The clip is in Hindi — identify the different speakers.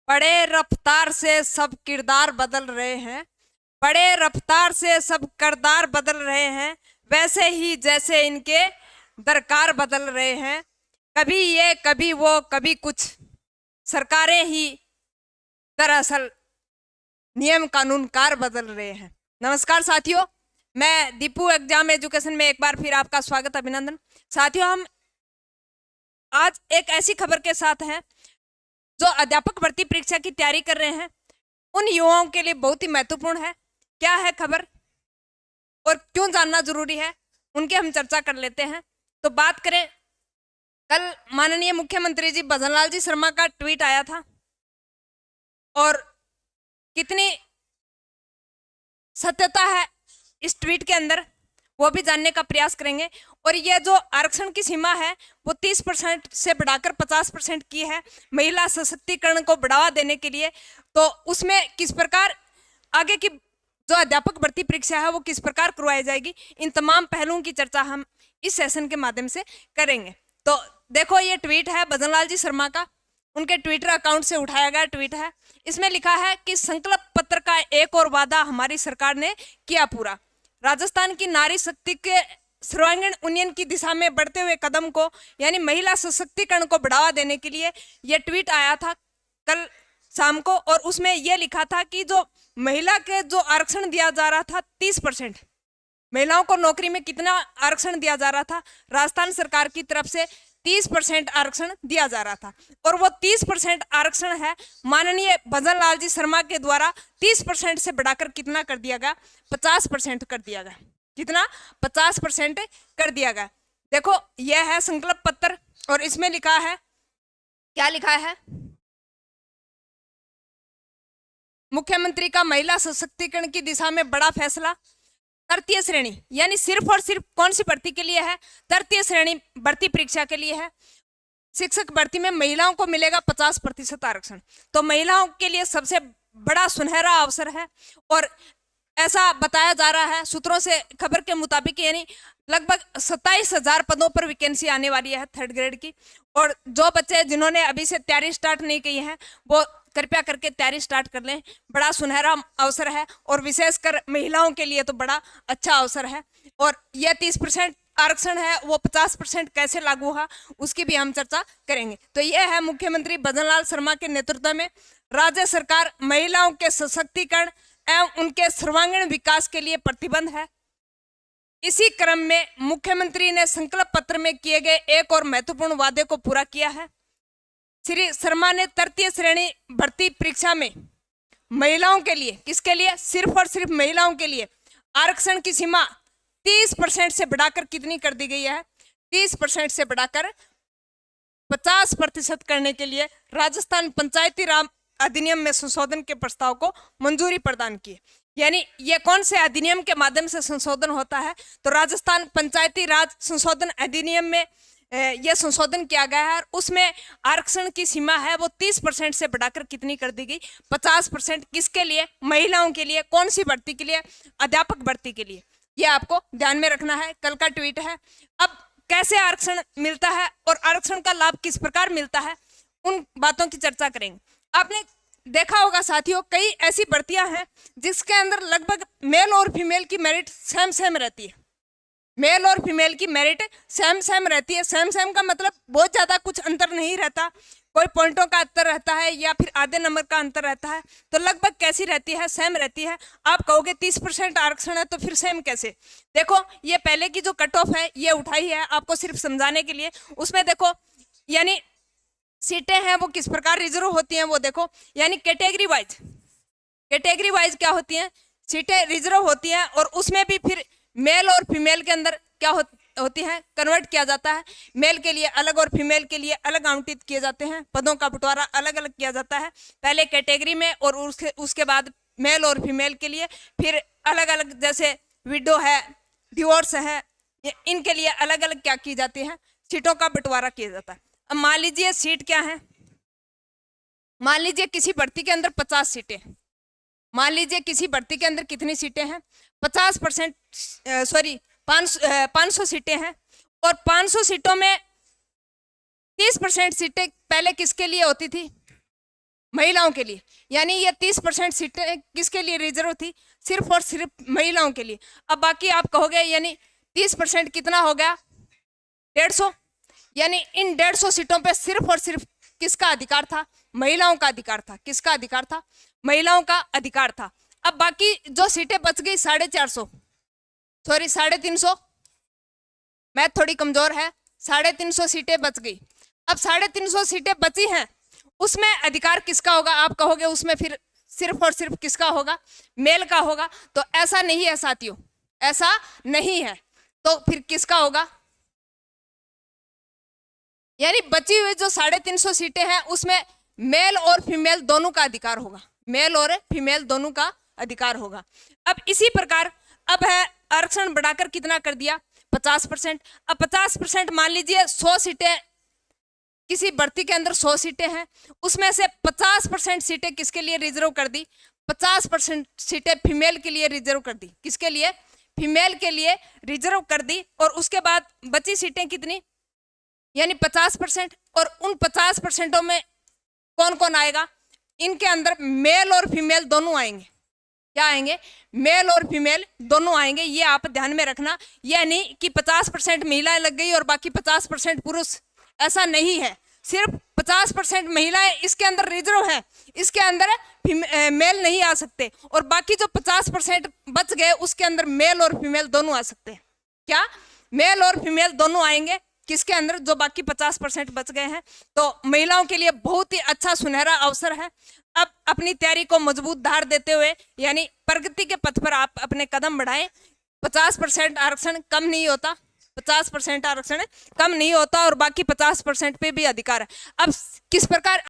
Speaker 1: बड़े रफ्तार से सब किरदार बदल रहे हैं, बड़े रफ्तार से सब किरदार बदल रहे हैं, वैसे ही जैसे इनके दरकार बदल रहे हैं। कभी ये कभी वो कभी कुछ, सरकारें ही दरअसल नियम कानूनकार बदल रहे हैं। नमस्कार साथियों, मैं दीपू एग्जाम एजुकेशन में एक बार फिर आपका स्वागत, अभिनंदन। साथियों, हम आज एक ऐसी खबर के साथ हैं जो अध्यापक भर्ती परीक्षा की तैयारी कर रहे हैं, उन युवाओं के लिए बहुत ही महत्वपूर्ण है। क्या है खबर और क्यों जानना जरूरी है, उनके हम चर्चा कर लेते हैं। तो बात करें, कल माननीय मुख्यमंत्री जी भजनलाल जी शर्मा का ट्वीट आया था और कितनी सत्यता है इस ट्वीट के अंदर वो भी जानने का प्रयास करेंगे। और ये जो आरक्षण की सीमा है वो 30% से बढ़ाकर 50% की है, महिला सशक्तिकरण को बढ़ावा देने के लिए। तो उसमें किस प्रकार आगे की जो अध्यापक भर्ती परीक्षा है वो किस प्रकार करवाई जाएगी, इन तमाम पहलुओं की चर्चा हम इस सेशन के माध्यम से करेंगे। तो देखो, ये ट्वीट है भजनलाल जी शर्मा का, उनके ट्विटर अकाउंट से उठाया गया ट्वीट है। इसमें लिखा है कि संकल्प पत्र का एक और वादा हमारी सरकार ने किया पूरा। राजस्थान की नारी शक्ति के सर्वांगीण उन्नयन की दिशा में बढ़ते हुए कदम को, यानी महिला सशक्तिकरण को बढ़ावा देने के लिए यह ट्वीट आया था कल शाम को। और उसमें यह लिखा था कि जो महिला के जो आरक्षण दिया जा रहा था 30%, महिलाओं को नौकरी में कितना आरक्षण दिया जा रहा था, राजस्थान सरकार की तरफ से 30% आरक्षण दिया जा रहा था। और वो 30% आरक्षण है माननीय भजनलाल जी शर्मा के द्वारा 30% से बढ़ाकर कितना कर दिया गया, 50% कर दिया गया। कितना? 50% कर दिया गया। देखो, यह है संकल्प पत्र और इसमें लिखा है, क्या लिखा है, मुख्यमंत्री का महिला सशक्तिकरण की दिशा में बड़ा फैसला। तृतीय श्रेणी, यानी सिर्फ और सिर्फ कौन सी भर्ती के लिए है? तृतीय श्रेणी भर्ती परीक्षा के लिए है। शिक्षक भर्ती में महिलाओं को मिलेगा 50% आरक्षण। तो महिलाओं के लिए सबसे बड़ा सुनहरा अवसर है और ऐसा बताया जा रहा है सूत्रों से खबर के मुताबिक, यानी लगभग 27,000 पदों पर वैकेंसी आने वाली है 3rd ग्रेड की। और जो बच्चे जिन्होंने अभी से तैयारी स्टार्ट नहीं की है वो कृपया करके तैयारी स्टार्ट कर लें, बड़ा सुनहरा अवसर है और विशेषकर महिलाओं के लिए तो बड़ा अच्छा अवसर है। और यह 30% आरक्षण है वो 50% कैसे लागू हुआ उसकी भी हम चर्चा करेंगे। तो यह है मुख्यमंत्री भजनलाल शर्मा के नेतृत्व में राज्य सरकार महिलाओं के सशक्तिकरण एवं उनके सर्वांगीण विकास के लिए प्रतिबद्ध है। इसी क्रम में मुख्यमंत्री ने संकल्प पत्र में किए गए एक और महत्वपूर्ण वादे को पूरा किया है। श्री शर्मा ने तृतीय श्रेणी भर्ती परीक्षा में महिलाओं के लिए, किसके लिए? सिर्फ और सिर्फ महिलाओं के लिए आरक्षण की सीमा 30% से बढ़ाकर कितनी कर दी गई है? 30% से बढ़ाकर 50% करने के लिए राजस्थान पंचायती राज अधिनियम में संशोधन के प्रस्ताव को मंजूरी प्रदान की। यानी ये कौन से अधिनियम के माध्यम से संशोधन होता है? तो राजस्थान पंचायती राज संशोधन अधिनियम में यह संशोधन किया गया है और उसमें आरक्षण की सीमा है वो 30% से बढ़ाकर कितनी कर दी गई? 50%। किसके लिए? महिलाओं के लिए। कौन सी भर्ती के लिए? अध्यापक भर्ती के लिए। यह आपको ध्यान में रखना है, कल का ट्वीट है। अब कैसे आरक्षण मिलता है और आरक्षण का लाभ किस प्रकार मिलता है, उन बातों की चर्चा करेंगे। आपने देखा होगा साथियों, कई ऐसी भर्तियां हैं जिसके अंदर लगभग मेल और फीमेल की मेरिट सेम सेम रहती है। मेल और फीमेल की मेरिट सेम सेम रहती है। सेम सेम का मतलब बहुत ज्यादा कुछ अंतर नहीं रहता, कोई पॉइंटों का अंतर रहता है या फिर आधे नंबर का अंतर रहता है। तो लगभग कैसी रहती है? सेम रहती है। आप कहोगे 30% आरक्षण है तो फिर सेम कैसे? देखो, ये पहले की जो कट ऑफ है ये उठाई है आपको सिर्फ समझाने के लिए। उसमें देखो, यानी सीटें हैं वो किस प्रकार रिजर्व होती हैं वो देखो, यानी कैटेगरी वाइज क्या होती हैं? सीटें रिजर्व होती हैं और उसमें भी फिर मेल और फीमेल के अंदर क्या होती है? कन्वर्ट किया जाता है। मेल के लिए अलग और फीमेल के लिए अलग आवंटित किए जाते हैं। पदों का बंटवारा अलग अलग किया जाता है, पहले कैटेगरी में और उसके बाद मेल और फीमेल के लिए फिर अलग अलग, जैसे विडो है, डिवोर्स है, इनके लिए अलग अलग क्या की जाती है? सीटों का बंटवारा किया जाता है। अब मान लीजिए सीट क्या है, मान लीजिए किसी भर्ती के अंदर 50 सीटें, मान लीजिए किसी भर्ती के अंदर कितनी सीटें हैं? 50%, सॉरी 500 सीटें हैं और 500 सीटों में 30% सीटें पहले किसके लिए होती थी? महिलाओं के लिए, यानी ये 30% सीटें किसके लिए रिजर्व थी, सिर्फ और सिर्फ महिलाओं के लिए। अब बाकी आप कहोगे यानी 30% कितना हो गया, 150, यानी इन 150 सीटों पे सिर्फ और सिर्फ किसका अधिकार था, महिलाओं का अधिकार था। किसका अधिकार था, महिलाओं का अधिकार था। अब बाकी जो सीटें बच गई 450, सॉरी 350, मैथ थोड़ी कमजोर है, 350 सीटें बच गई। अब 350 सीटें बची हैं, उसमें अधिकार किसका होगा, आप कहोगे उसमें फिर सिर्फ और सिर्फ किसका होगा, मेल का होगा। तो ऐसा नहीं है साथियों, ऐसा नहीं है। तो फिर किसका होगा, यानी बची हुई जो 350 सीटें हैं उसमें मेल और फीमेल दोनों का अधिकार होगा, मेल और फीमेल दोनों का अधिकार होगा। अब इसी प्रकार अब है आरक्षण बढ़ाकर कितना कर दिया, 50%। अब 50% मान लीजिए 100 सीटें किसी भर्ती के अंदर 100 सीटें हैं, उसमें से 50% सीटें किसके लिए रिजर्व कर दी, 50% सीटें फीमेल के लिए रिजर्व कर दी। किसके लिए, फीमेल के लिए रिजर्व कर दी। और उसके बाद बची सीटें कितनी, यानी 50%। और उन 50% में कौन कौन आएगा, इनके अंदर मेल और फीमेल दोनों आएंगे। क्या आएंगे, मेल और फीमेल दोनों आएंगे। ये आप ध्यान में रखना, यह नहीं कि 50% महिलाएं लग गई और बाकी 50% पुरुष, ऐसा नहीं है। सिर्फ 50% महिलाएं इसके अंदर रिजर्व है, इसके अंदर मेल नहीं आ सकते। और बाकी जो 50% बच गए उसके अंदर मेल और फीमेल दोनों आ सकते हैं। क्या, मेल और फीमेल दोनों आएंगे किसके अंदर, जो बाकी 50% बच गए हैं। तो महिलाओं के लिए बहुत ही अच्छा सुनहरा अवसर है। अब अपनी तैयारी को मजबूत धार देते हुए, यानी प्रगति के पथ पर आप अपने कदम बढ़ाएं। 50% आरक्षण कम नहीं होता, 50% आरक्षण कम नहीं होता और बाकी 50% पे भी अधिकार है। अब किस प्रकार